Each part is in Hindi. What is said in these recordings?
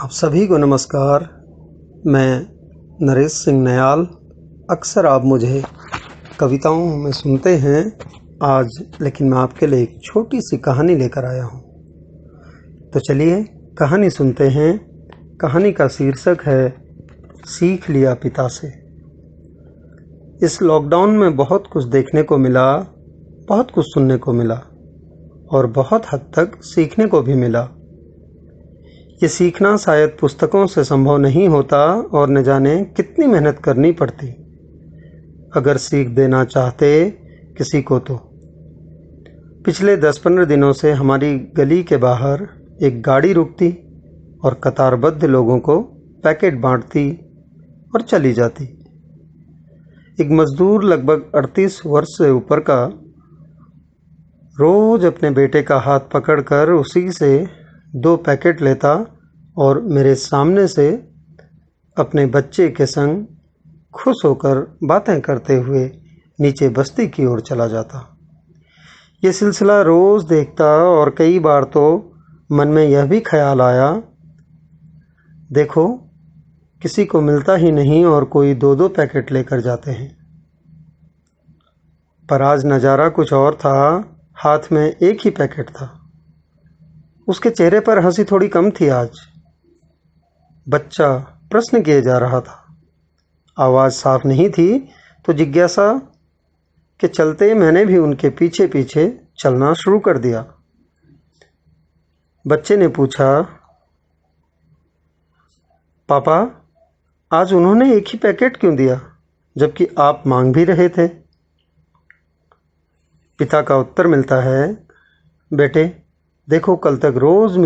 आप सभी को नमस्कार। मैं नरेश सिंह नयाल। अक्सर आप मुझे कविताओं में सुनते हैं आज, लेकिन मैं आपके लिए एक छोटी सी कहानी लेकर आया हूँ। तो चलिए कहानी सुनते हैं। कहानी का शीर्षक है सीख लिया पिता से। इस लॉकडाउन में बहुत कुछ देखने को मिला, बहुत कुछ सुनने को मिला और बहुत हद तक सीखने को भी मिला। ये सीखना शायद पुस्तकों से संभव नहीं होता और न जाने कितनी मेहनत करनी पड़ती अगर सीख देना चाहते किसी को तो। पिछले 10-15 दिनों से हमारी गली के बाहर एक गाड़ी रुकती और कतारबद्ध लोगों को पैकेट बांटती और चली जाती। एक मजदूर लगभग 38 वर्ष से ऊपर का रोज अपने बेटे का हाथ पकड़कर उसी से 2 पैकेट लेता और मेरे सामने से अपने बच्चे के संग खुश होकर बातें करते हुए नीचे बस्ती की ओर चला जाता। ये सिलसिला रोज देखता और कई बार तो मन में यह भी ख्याल आया, देखो किसी को मिलता ही नहीं और कोई 2-2 पैकेट लेकर जाते हैं। पर आज नज़ारा कुछ और था। हाथ में एक ही पैकेट था। उसके चेहरे पर हंसी थोड़ी कम थी आज। बच्चा प्रश्न किए जा रहा था। आवाज़ साफ नहीं थी तो जिज्ञासा के चलते मैंने भी उनके पीछे पीछे चलना शुरू कर दिया। बच्चे ने पूछा, पापा आज उन्होंने एक ही पैकेट क्यों दिया जबकि आप मांग भी रहे थे? पिता का उत्तर मिलता है, बेटे देखो कल तक रोज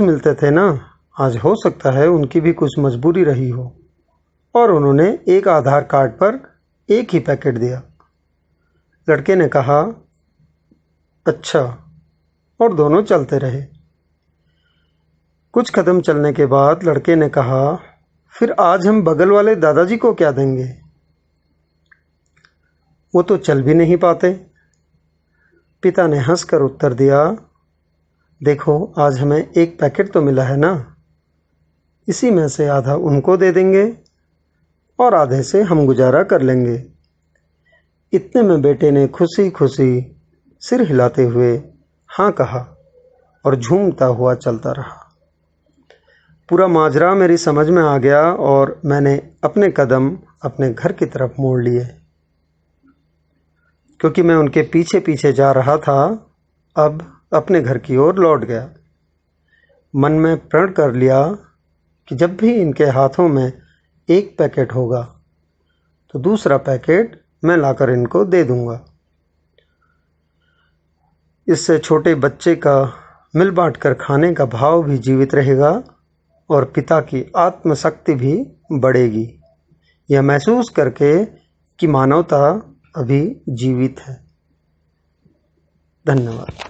मिलते थे ना। आज हो सकता है उनकी भी कुछ मजबूरी रही हो और उन्होंने एक आधार कार्ड पर एक ही पैकेट दिया। लड़के ने कहा, अच्छा, और दोनों चलते रहे। कुछ कदम चलने के बाद लड़के ने कहा, फिर आज हम बगल वाले दादाजी को क्या देंगे? वो तो चल भी नहीं पाते। पिता ने हंसकर उत्तर दिया, देखो आज हमें एक पैकेट तो मिला है ना, इसी में से आधा उनको दे देंगे और आधे से हम गुजारा कर लेंगे। इतने में बेटे ने खुशी खुशी सिर हिलाते हुए हाँ कहा और झूमता हुआ चलता रहा। पूरा माजरा मेरी समझ में आ गया और मैंने अपने कदम अपने घर की तरफ मोड़ लिए। क्योंकि मैं उनके पीछे पीछे जा रहा था, अब अपने घर की ओर लौट गया। मन में प्रण कर लिया कि जब भी इनके हाथों में एक पैकेट होगा तो दूसरा पैकेट मैं लाकर इनको दे दूंगा। इससे छोटे बच्चे का मिल बांट कर खाने का भाव भी जीवित रहेगा और पिता की आत्मशक्ति भी बढ़ेगी, यह महसूस करके कि मानवता अभी जीवित है। धन्यवाद।